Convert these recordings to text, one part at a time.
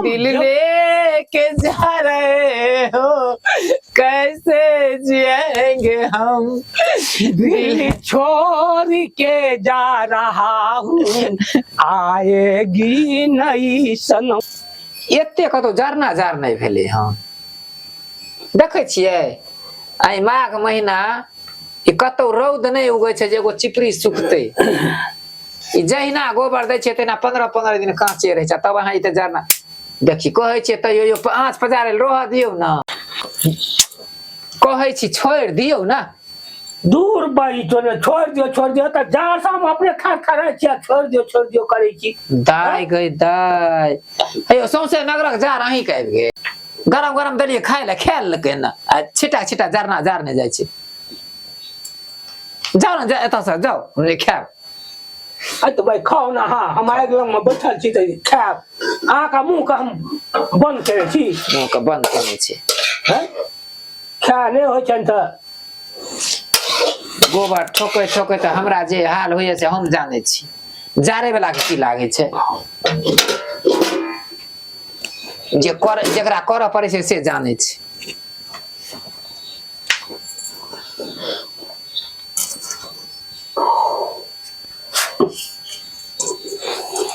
दिल लेके जा रहे हो कैसे जिएंगे हम दिल छोड़ के जा रहा हूँ आएगी नहीं सनम। एते कतौ जरना जार नहीं भेले हम देखे छियै आई माघ महीना ई कतौ रौद नहीं उगे छै जे एगो चिपरी सुखते ई जहिना गोबर दै छै तहिना 15 दिन कांचे रहे छै तब अहाँ इते जरना देखी कहै छियै तैयो यो आँच पजारे रह दियौ ना कहै छी छोड़ दियौ ना दूर बाई तो ने छोड़ दियो तो जार से हम अपने खड़े छियै छोड़ दियो करे छी दाई गई दाई हेयो सौंसे नगरक जार अहीं के आबि गेल गरम देलिए खाय ले खेल लके ना आ छिटा जरना जार ने जाय छै जाओ ना जा एतऽ से जाओ रे खाब अरे तो भाई खाओ ना हाँ हमारे लग में बैठल छी तो खाब आँख का मुंह का हम बंद करे छी मुंह के बंद केने छै हैं खा नहीं होय छन त गोबर ठोकै त हमरा जे हाल होइए से हम जानै छी जारे वाला के की लागे छै जे कर जेकरा करऽ पड़े छै से जानै छै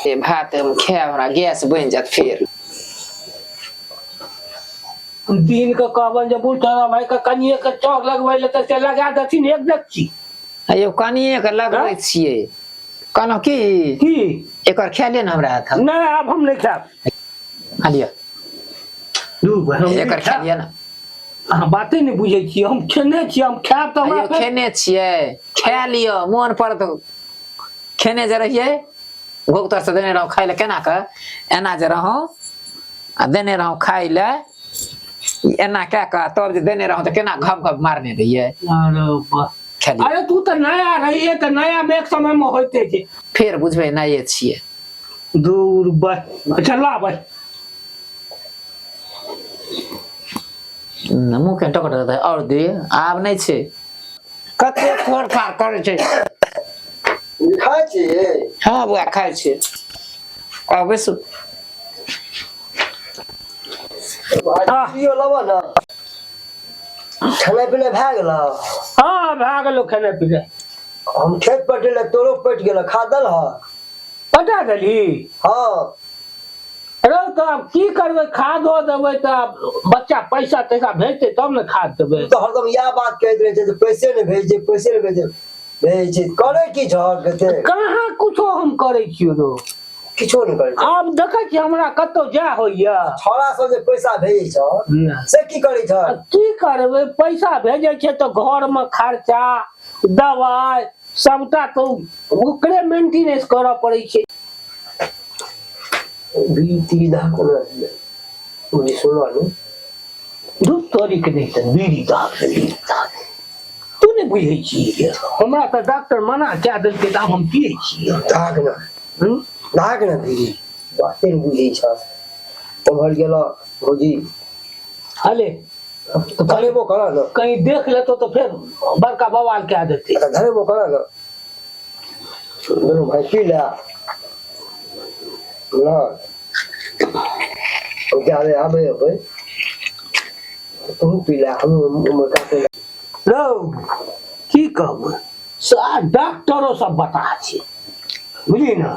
ए भात हम खाएब हमरा गैस बनि जात फेर दिन का कहबन जब उठा भाई का कनिए के चौक लगबै ले त लगा दथिन एक देखी अयो कनिए के लगबै छियै कहलहुँ की एकर खाइले न हमरा हाथ नहीं अब हम नहीं खाब हालिया एकर खाइए ना अहाँ बाते नहीं बुझे छी हम खेने छी हम खाब त अयो खेने छियै खा लियो मोन पर तो खेने जे रहिए भोगतर से देने रहूं खाइ ले केना के एना जे रहूं आ देने रहूं खाइ ले एना कह के तब जे देने रहूं त केना घप मारने रहिए अरे वाह अरे तू तो नया रही है तो नया में एक समय में होते थे फिर बुझबे नये छिए दूर बस अच्छा ला भाई मुंह के टकट देता और दे आब नहीं छे कते फोड़ फाड़ करे छे खाय छी हां बुआ खाय छे आ बेसु यो लबा ना खाना पीना भए गेल हाँ भए गेलो खाना पीना हम खेत पटेले तोरो पट गेल खा दल ह पटा देली हाँ अरे तो अब की करबे खाद दो देबे तो बच्चा पैसा तैसा भेजते तब न खाद देबे तो हरदम या बात कहत रहे छै पैसे ने भेजे करे की झड़ कते कहाँ कुछो हम करे छियो रो किछो नहीं करे आब देखे छी हमरा कतो जा होइया छोरा सब जे पैसा भेजे छ से की करे छ की करबे पैसा भेजे छै तो घर में खर्चा दवाई सबटा तो ओकरे मेंटेनेंस करऽ पड़ै छै बीती दा कोना मुझे सुनो नु दू तोरी के नहीं त बीड़ी दाग तू नहीं बुझे छी हमरा त डॉक्टर मना क्या देलकै त हम पिए छी दाग ना बीड़ी बाते नहीं बुझे छ उमर गेलो भौजी हले तो करे वो करा ना कहीं देख ले तो फिर बड़का बवाल क्या देते घरे वो करा ना भाई पी ले ना क्या रे आबे भाई तुम पी ले हम उम्र का पे रो की कहब सा डॉक्टरों सब बता छी बुझली ना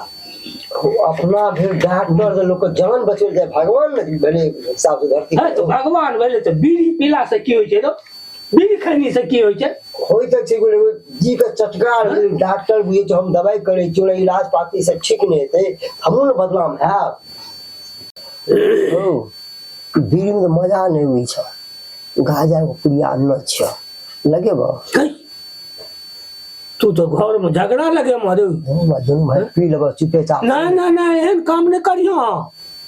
अपना फिर डॉक्टर के लोग को जान बचल जाए भगवान ने भले हिसाब से धरती है तो भगवान भले तो बीड़ी पीला से की होय छै रो बीड़ी खैनी से की होय छै होई त छै जी का चटकार डॉक्टर बुझे जो हम दवाई करे चोला इलाज पाती से ठीक नहीं हेते हमहु न बदनाम है ओ बीड़ी में मजा नहीं हुई छ गाजा को प्रिया न छ लगे बा तू तो घर में झगड़ा लगे मारे मजन भाई पी लेबा चुपे चाप ना एहन काम नहीं करियो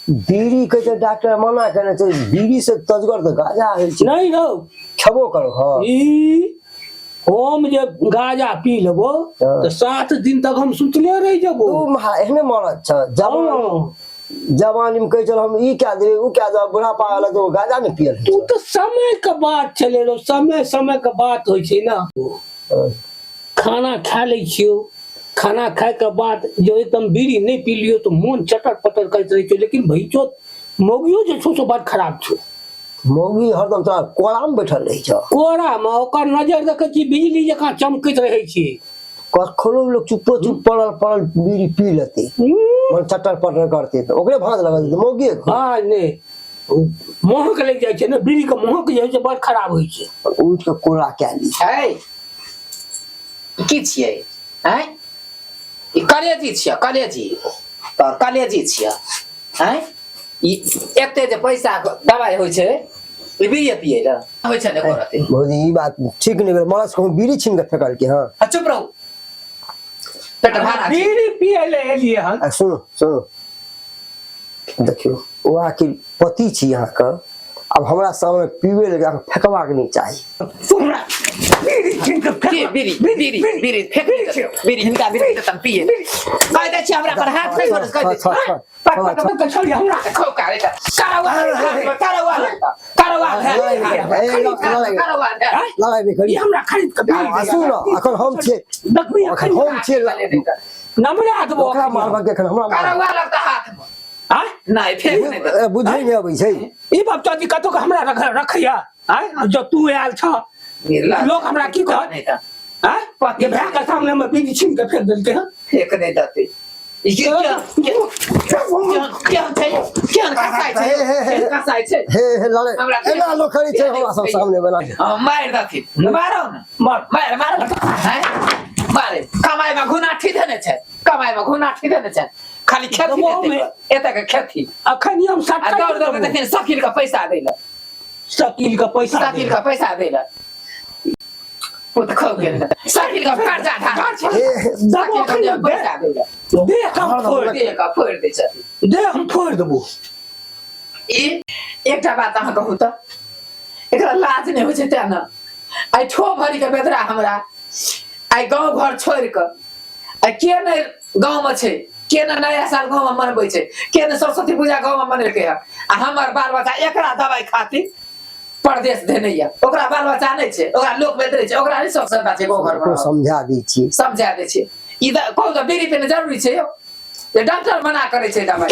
बीड़ी के तो डॉक्टर मना करे छै बीड़ी से तजगर तो गाजा है नहीं रो खबो करो हां ई हम जे गाजा पी लेबो तो 7 दिन तक हम सुतले रह जबो तू एहने मरत छ जवानी में कह चल हम ई क्या दे ऊ क्या दे बुढ़ापा वाला तो गाजा नहीं पियल तू तो समय का बात चले रो समय का बात होय छै ना खाना खा ले छियो खाना खाए के बाद जो एकदम बीड़ी नहीं पी लियो तो मन चटर पटर करते रह लेकिन भाई जो मौगियो जे छो बात खराब छो मौगी हरदम तोरा कोड़ा में बैठल रही छ कोरा में ओकर नजर देखे छी बिजली जकां चमकैत रहे छी कखनो लोग चुप पड़ल बीड़ी पी लेते मन चटर पटर करते तो ओकरे भांज लगा देते मौगी हां ने महक लग जाय छै ने बीड़ी के महक जाय छै बहुत खराब होय छै उठ के कोड़ा क्या ली है की छियै हैं ई कलेजी छियै कलेजी और कलेजी छियै हैं ई एकते जे पैसा दवाई होय छै ई बीड़ी पिए ल होय छै ने करते भौजी ई बात ठीक नहीं मरस को बीड़ी छीन के फेकल के हां चुप रहो पेट भरा बीड़ी पिए ले एलिए हन सुनो देखियो वो आखिर पति छी यहाँ का अब हमरा सामने पीवे लगे फेकवा के नहीं चाहिए सुनरा बीड़ी छीन के फेक बीड़ी फेक बीड़ी हिनका बीड़ी त पिए कह दे छी हमरा पर हाथ नहीं कर कह दे पक छोड़ी हमरा खो का रे करवा लड़ाई नहीं करी हमरा खरीद के बीड़ी सुनो अखन हम छे देखबी अखन हम छे नमरा देबो ओकरा मारबा के अखन हमरा करवा लगता हाथ में हां नहीं फेक नहीं बुझै नहीं आबै छै ई बाप चाची कतो के हमरा रखैया हां जो तू आयल छ लोग हमरा की कह नहीं था हां ये भैया के सामने में बीड़ी छीन के फेंक देलके हैं फेक नहीं देते क्या कसाई छे हे लड़े एना लो खड़ी छै हमरा सब सामने बना मार दथि मारो न मार मारे कमाई में घुना ठी देने छै कमाई में घुना ठी देने छै खाली खेती देते एते के खेती अखन हम आ दौड़ दौड़ के देखिन शकील का पैसा देला शकील का पैसा देला वो तो खो गेल शकील का कर्जा धार छै शकील का पैसा देला दे का फोड़ दे छै दे हम फोड़ देबो ई एकटा बात अहाँ कहू त एकरा लाज नहीं होय छै त न आई ठो भरी के बेदरा हमरा आई गांव घर छोड़ के आई के ने गांव में छै के ने नया साल गांव में मनबै छै के ने सरस्वती पूजा गांव में मनेलकै है आ हमर बाल बच्चा एकरा दवाई खातिर परदेश देने या ओकरा बाल बच्चा नहीं छै ओकरा लोक बेदरे छै ओकरा नहीं सकसता छै गांव घर में समझा दै छी ई कहू त बीड़ी पे जरूरी छै ये डॉक्टर मना करे छै दवाई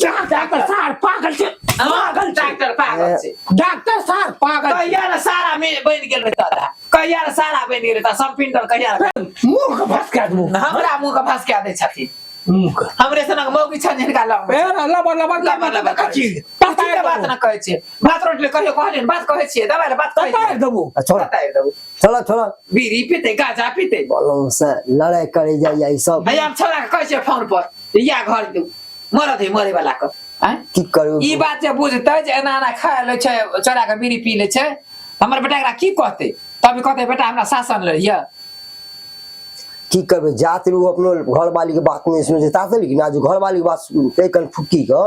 डॉक्टर सार पागल छै पागल छै डॉक्टर सार पागल कहिया ना सारा में बन गेल रहता कहिया ना सारा बन गेल रहता सब पिंडल कहिया मुंह के भसका दू हमरा मुंह के भसका दै छथिन मुंह के हमरे सनक मौगी छन हिनका लग ए लबर कची पता बात ना कहै छै बात रोटले कहियो कहलिन बात कहै छियै दवाई ले बात कहै देबो छोड़ा बीड़ी पीते गांजा पीते बोलो से लड़ाई करे जाय सब भैया हम छोरा के कहै छियै फोन पर या घर दू मरत है मरे वाला के की करू ई बात जे बुझतै जे एना एना खा ले छै छोरा के बीड़ी पी ले छै हमर बेटा एकरा की कहतै तब कहतै बेटा हमरा शासन ले या की करबे जात रू अपनो घर वाली के बात नहीं सुने ताते लेकिन आज घर वाली के बात सुनते कन फुक्की के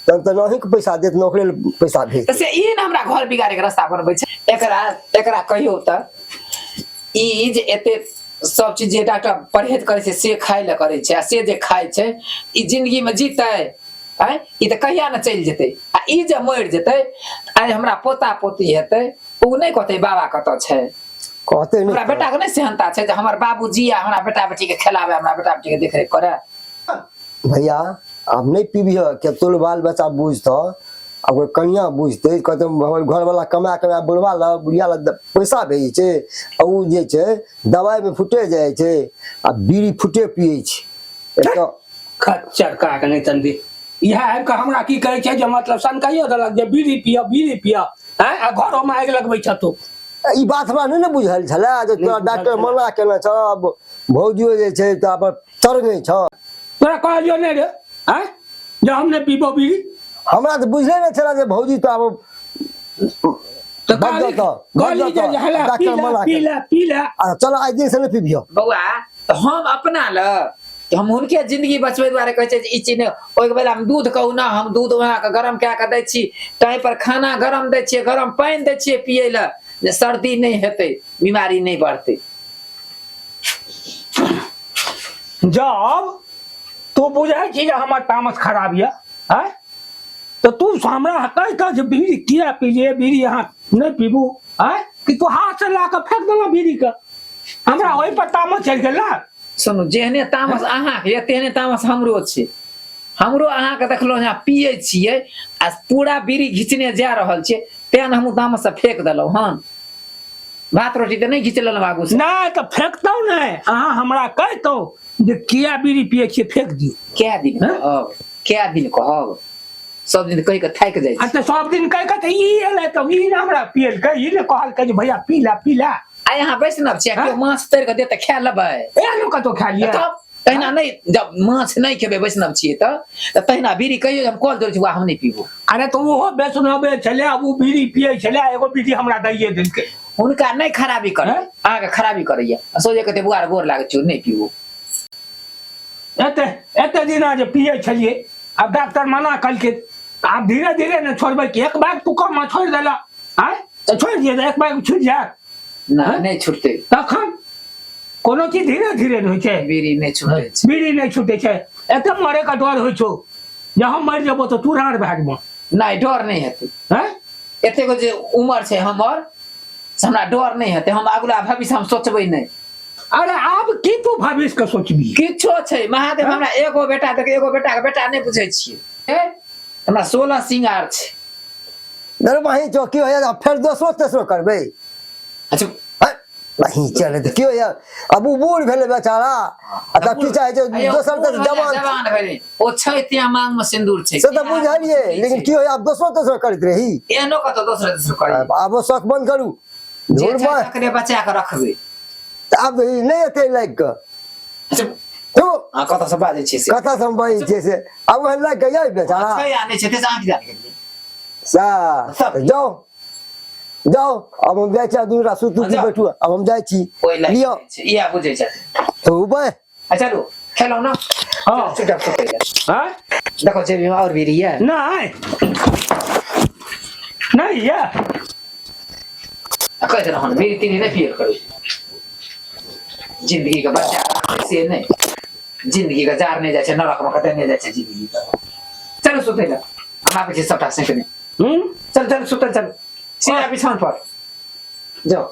तन त नहीं के पैसा देत नौकरी पैसा भेज से ई न हमरा घर बिगाड़े के रास्ता बनबै छै एकरा कहियो त ई जे एते सब चीज जे डॉक्टर परहेज करे छै से खाय ले करे छै आ से जे खाय छै ई जिंदगी में जीतै हैं ई त कहिया न चल जेतै आ ई जे मर जेतै आज हमरा पोता पोती हेतै उ नहीं कहतै बाबा कत छै कहते नहीं हमरा बेटा के नहीं सेहनता छै जे हमर बाबूजी आ हमरा बेटा बेटी के खिलावे हमरा बेटा बेटी के देखरेख करे भैया अब नहीं पीबी के तोल बाल बच्चा बुझतो अब कोई कन्या बुझते कहते हमर घर वाला कमा बुढ़वा ला बुढ़िया ला पैसा भेजे छै उ जे छै दवाई में फुटे जाय छै आ बीड़ी फुटे पिए छै एक खच्चर का के नहीं तंदी इहा है का हमरा की कहै छै जे मतलब सनकाइयो देलक जे बीड़ी पिया हैं आ घरो में आग लगबै छ तो ई बात हमरा नहीं न बुझल छले जे तोरा डॉक्टर मना केना छ अब भौजियो जे छै त अब चढ़ गई छ तोरा कहलियो नहीं रे हैं जे हमने पीबो बीड़ी हमरा त बुझले नहीं छला जे भौजी त अब तो गाली जे हला डॉक्टर मना पीला चल आज दिन से नहीं पीबियो बउआ तो हम अपना ल हम उनके जिंदगी बचबे द्वारे कहै छै ई चीज ओइ के बेला हम दूध कहू ना हम दूध वहां के गरम कए के दै छी टाइम पर खाना गरम दै छियै गरम पानी दै छियै पियै ल जे सर्दी नहीं हेतै बीमारी नहीं बढ़तै जब तू बुझै छी जे हमर तामस खराब ये हैं तो तू हमरा कह के जे बीड़ी किया पीजे बीड़ी यहाँ नहीं पीबू हैं कि तू हाथ से ला के फेंक देला बीड़ी के हमरा ओइ पर तामस चल गेला सुनु जेहने तामस अहाँ के तेहने तामस हमरो छै हमरो अहाँ के देखलो यहाँ पिए छिए आ पूरा बीड़ी घिचने जा रहल छिए तेन हम तामस से फेंक देलौ हन भात रोटी त नहीं घिच लेलौ आगू से नहीं तो फेंकतौ नहीं अहाँ हमरा कहतौ जे किया बीड़ी पिए छिए फेंक दियो क्या दिन कहब क्या दिन कहब सब दिन कहि के थाक जाय छी अच्छा सब दिन कह के ई एले तो ई ना हमरा पियल के ई ने कहल के जे भैया पी ला आ यहाँ वैष्णव छिए केओ माछ तर के दे त खा लेबै एनो कतो खा लिया तब तहिना नहीं जब माछ नहीं खेबै वैष्णव छिए त तहिना बीड़ी कहियो हम कॉल दे छी हम नहीं पीबो अरे तो वो वैष्णव छले अब वो बीड़ी पिए छले एगो बीड़ी हमरा दैए देलके हुनका नहीं खराबी करे अहाँ के खराबी करैया सोचे कहते बुआर गोर लागे छी नहीं पीबो एते दिना जे पिए छलिए अब डॉक्टर मना कलके आप धीरे धीरे न छोड़बै कि एक बार तू कम छोड़ देला आय तो छोड़ दिए एक बार छूट जाए ना नहीं छूटते तखन कोनो चीज धीरे धीरे होइ छै बीड़ी नहीं छूटे छै बीड़ी नहीं छूटे छै एते मरे का डर होइ छौ जे हम मर जेबो तो तू रार भाग जेबो नहीं डर नहीं हेतै हैं एते को जे उम्र छै हमर हमरा डर नहीं हेतै हम अगला भविष्य हम सोचबै नहीं अरे आब की तू भविष्य के सोचबी किछो छै महादेव हमरा एगो बेटा देख एगो बेटा के बेटा नहीं बुझै छियै हमरा 16 सिंगार छै दर वही जो की होया फिर दोसरो तेसरो करबै अच्छा नहीं चले तो क्यों यार अब वो बूढ़ भेले बेचारा अतः की चाहे जो दोसर के जवान भेले ओ छै त्या मांग में सिंदूर छै से तो बुझलिए लेकिन क्यों यार दोसरो तेसरो करत रही एनो कतो दोसर तेसर करी अब शौक बंद करू झूठ में करे बचा के रखबे अब नहीं एते लाइक का अच्छा तो आ कतो से बाजे छै से कथा संभाई छै से अब हम लाइक गया बेचारा छै या नहीं छै ते आंख जान के सा जाओ जाओ अब हम जाय छी दूसरा सुतू की बैठू अब हम जाय छी लियो या बुझै छै तो बे अच्छा लो खेलो ना हां चुप चुप कर हैं देखो जे और भी रिया नहीं नहीं या कहते रहन मेरी तीन नहीं पियर करो जिंदगी का बच्चा से नहीं जिंदगी का जार नहीं जाय छै नरक में कते नहीं जाय छै जिंदगी का चलो सुते ले हम आप के सबटा से कने चल चल सुते चल सीधा बिछान पर जाओ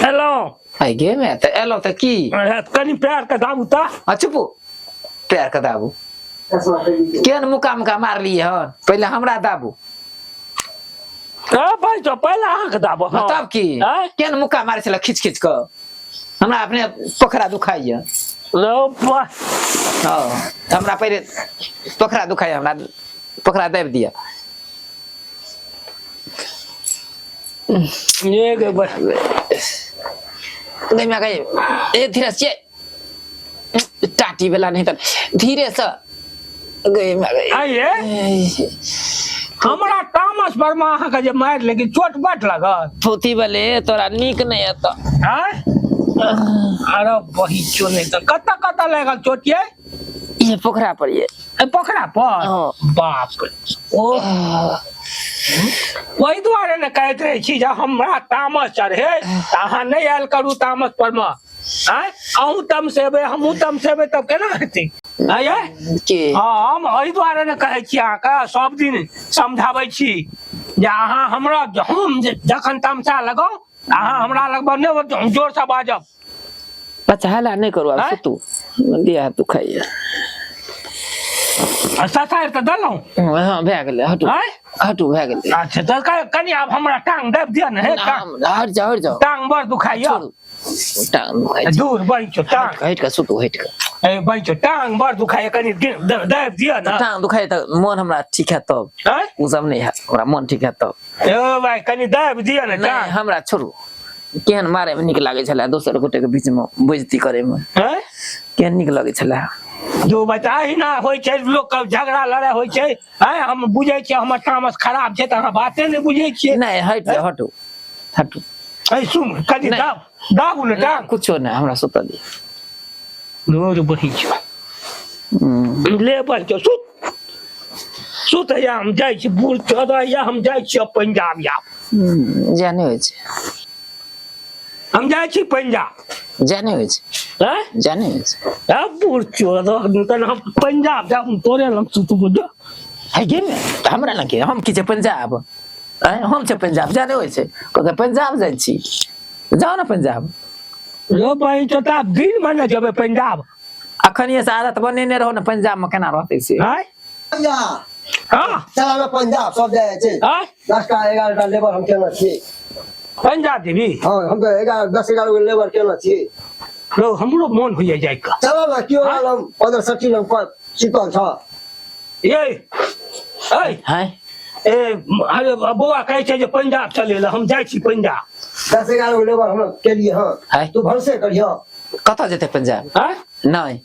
हेलो आई गे मैं तो एलो तो की कनी प्यार का दाबू ता चुपो प्यार का दाबू केन मुका मुका मार लिए हन पहले हमरा दाबू भाई तो पहले अहाँ के दाबो तब की केन मुका मारे छला खींच खींच के हमरा अपने पोखरा दुखाइया लो हां हमरा पहले पोखरा दुखाइया हमरा पोखरा दाब दिया ये के बस नहीं मैं कहे ए धीरे से टाटी वाला नहीं तो धीरे से गए मैं गए आइए हमरा तामस वर्मा अहाँ के जे मार लेकिन चोट बट लागल थोती वाले तोरा नीक नहीं है तो हैं अरे वही चो नहीं तो कत्ता लागल चोट ये पोखरा पर ये पोखरा पर बाप रे ओ वही दुआरे ने कहते रहे छी जे हमरा तामस चढ़े अहाँ नहीं आयल करू तामस पर में हैं अहूँ तम सेबे हमहूँ तम सेबे तब केना हेतै आये के हम एहि दुआरे ने कहै छी अहाँके सब दिन समझाबै छी जे अहाँ हमरा हम जखन तमसा लगाउ अहाँ हमरा लगबा नहीं जोर से बाजब बच्चा हला नहीं करू अब तू दिया तू खाइए ससार त दलौ हां भए गेलै हटू हटू भए गेलै अच्छा त कनी अब हमरा टांग दब दिया ने हट जाओ टांग बर दुखाइया टांग दूर बैठो टांग हट के सुतू हट के ए बैठो टांग बर दुखाइया कनी दब दिया ना टांग दुखाइ त मन हमरा ठीक है तब उ सब नहीं है हमरा मन ठीक है तब ए भाई कनी दब दिया ना टांग हमरा छोड़ू केहन मारे में निक लागे छला दोसर गोटे के बीच में बेइज्जती करे में हैं केहन निक लागे छला जो बता ही ना होय छै लोग का झगड़ा लड़ाई होय छै हैं हम बुझै छी हमर तामस खराब छै त अहाँ बाते नहीं बुझै छी नहीं हटू हटू ए सुन कनी दाबू ने टांग कुछो नहीं हमरा सुतल दूर बही छ ले बन के सुत या हम जाय छी बूढ़ चौदह या हम जाय छी पंजाब या जाने होय छै हम जाय छी पंजाब जाने होय छै हैं जाने होय छै अब बूढ़ चौदह तन हम पंजाब जा हम तोरे लम सुत बुझ है गे में हमरा लगे हम की छै पंजाब हम छै पंजाब जाने होइ छै कहते पंजाब जाइ छी जाओ ना पंजाब रो भाई चोता दिन में न जबे पंजाब अखनिए से आदत बनेने रहो ना पंजाब में केना रहते से हैं भैया हां चला ना पंजाब सब जाए छे हैं 10 का 11 का लेबर हम केना छी पंजाब देवी हां हम तो 11 10 11 को लेबर केना छी रो हमरो मन होइए जाय का चला ना क्यों हम 15 60 हम पर शीतल छ ये ए हैं ए अरे बौआ कहै छै जे पंजाब चले ला हम जाय छी पंजाब 10 11 को लेबर हम के लिए हां है तू भरोसे करियो कत जेते पंजाब हैं नहीं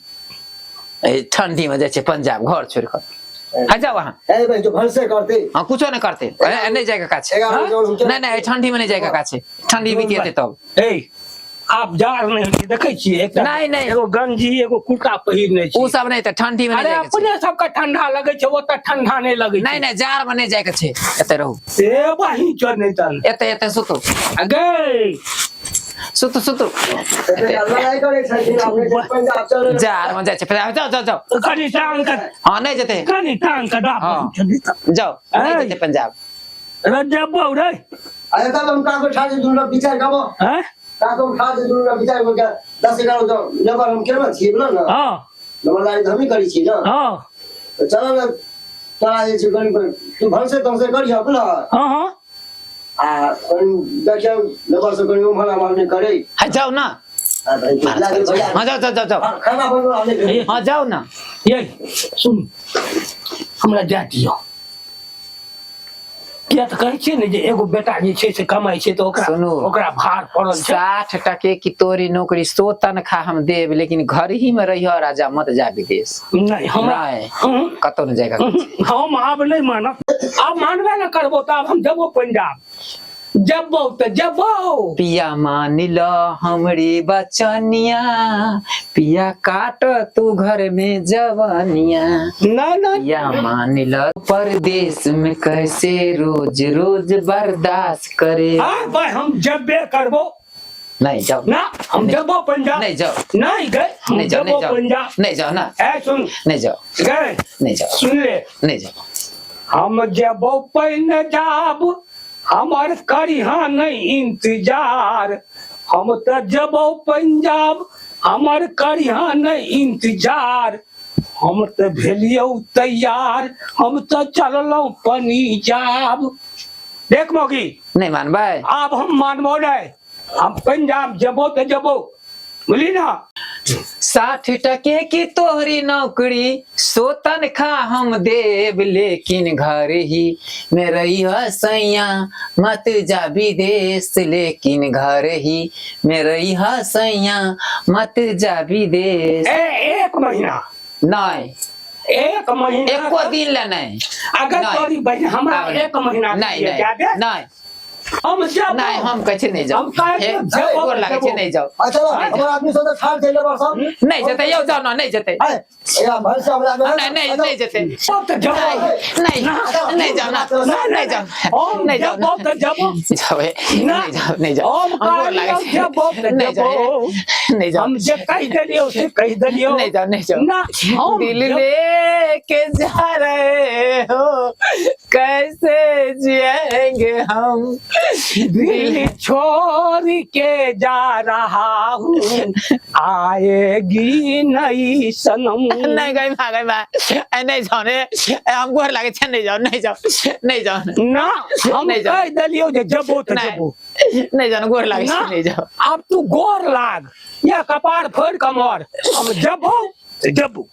ए ठंडी में जाय छै पंजाब घर छोड़ कर है जाओ वहां ए भाई तू भरोसे करते हां कुछो नहीं करते नहीं जाएगा का छै 11 जो हम नहीं नहीं ठंडी में नहीं जाएगा का छै ठंडी भी केते तब ए आप जार नहीं देखै छी एक नहीं, नहीं। एगो गंजी एगो कुर्ता पहिरने छी उ सब नहीं त ठंडी में नहीं अरे जाएगा छै अपने सबके ठंडा लगे छै ओतऽ ठंडा नहीं लगे नहीं नहीं जार में नहीं जाएगा छै एते रहू ए बाही चोर नहीं तन एते एते सुतो अगे सुतो सुतो लड़ाई करे छै आपने पंजाब चले जार में जाय छै पंजाब जाओ जाओ जाओ कनी टांग का हां नहीं जेते कनी टांग का दाप हाँ। जाओ नहीं जेते पंजाब रजब रे अरे तब हम का को ठाजे दुनो विचार करबो हैं का को ठाजे दुनो विचार को 10 11 जो लेबर हम केना छी बोला ना हां नंबर लाई हम ही करी छी ना हां तो चलो ना तोरा जे छै गनी पर तू भरोसे तुमसे करियो बोला हां हां आ देखियो लेबर से कनी भला मारने करे है जाओ ना आ भाई लागे भैया हां जाओ जाओ जाओ खाना बनवा हमने हां जाओ ना ये सुन हमरा जा दियो किया तऽ कहै छियै ने जे एगो बेटा जे छै से कमाइ छै तऽ सुनू। ओकरा भार पड़ल छै 60 टके की तोरी नौकरी 100 तनखा हम देब लेकिन घर ही में रहियो राजा मत जा विदेश नहीं हमरा नहीं कतो न जाएगा हम आब नहीं मानब आब मानबे न करबो तऽ आब हम जबो पंजाब जबो तऽ जबो पिया मान लो हमरी बचनिया पिया काट तू घर में जवानिया ना ना पिया मान लो परदेश में कैसे रोज रोज बर्दाश्त करे हां भाई हम जबे करबो नहीं जाओ ना हम जबो पंजाब नहीं जाओ नहीं गए हम नहीं जाओ जबो नहीं जाओ पंजाब नहीं जाओ ना ए सुन नहीं जाओ गए नहीं जाओ सुन ले नहीं जाओ हम जबो पंजाब हमार करिहा नहीं इंतजार हम तो जबो पंजाब हमार करिहा नहीं इंतजार हम तो भेलियो तैयार हम तो चललो पंजाब देख मोगी नहीं मानबे अब हम मानबो नहीं हम पंजाब जबो तो जबो बोली ना 60 टके की तोहरी नौकरी 100 तनखा हम देब लेकिन घर ही में रही सैया मत जा विदेश लेकिन घर ही में रही सैया मत जा विदेश एक महीना नहीं एक महीना एको दिन ले नहीं अगर नहीं। तोरी बहन हमरा एक महीना नहीं के जादे नहीं हम जब नहीं हम कहे नहीं जाओ हम काहे हे, जाओ, गोर लागे छै नहीं जाओ अच्छा हमारा आदमी सब ठाल के लेबर सब नहीं जते यो जाओ ना नहीं जते है या भरोसे हमरा नहीं नहीं नहीं जते सब तो जब नहीं नहीं जाओ ना नहीं जाओ नहीं जाओ जब तो जब जाओ नहीं जाओ नहीं जाओ हम गोर लागे काहे छै। जब नहीं जाओ नहीं जाओ हम जे कह देलियो से कह देलियो नहीं जाओ नहीं जाओ ना हम दिल लेके जा रहे हो कैसे जिएंगे हम दिल छोड़ के जा रहा हूँ आएगी नई सनम नहीं गई बा नहीं जाओ रे हम गोर लागे छै नहीं जाओ नहीं जाओ नहीं जाओ ना हम नहीं जाओ। कह देलियो जे जबो तो जबो नहीं जाओ गोर लागे छै ना नहीं जाओ अब तू गोर लाग या कपार फोड़ कमर हम जबो तो जबो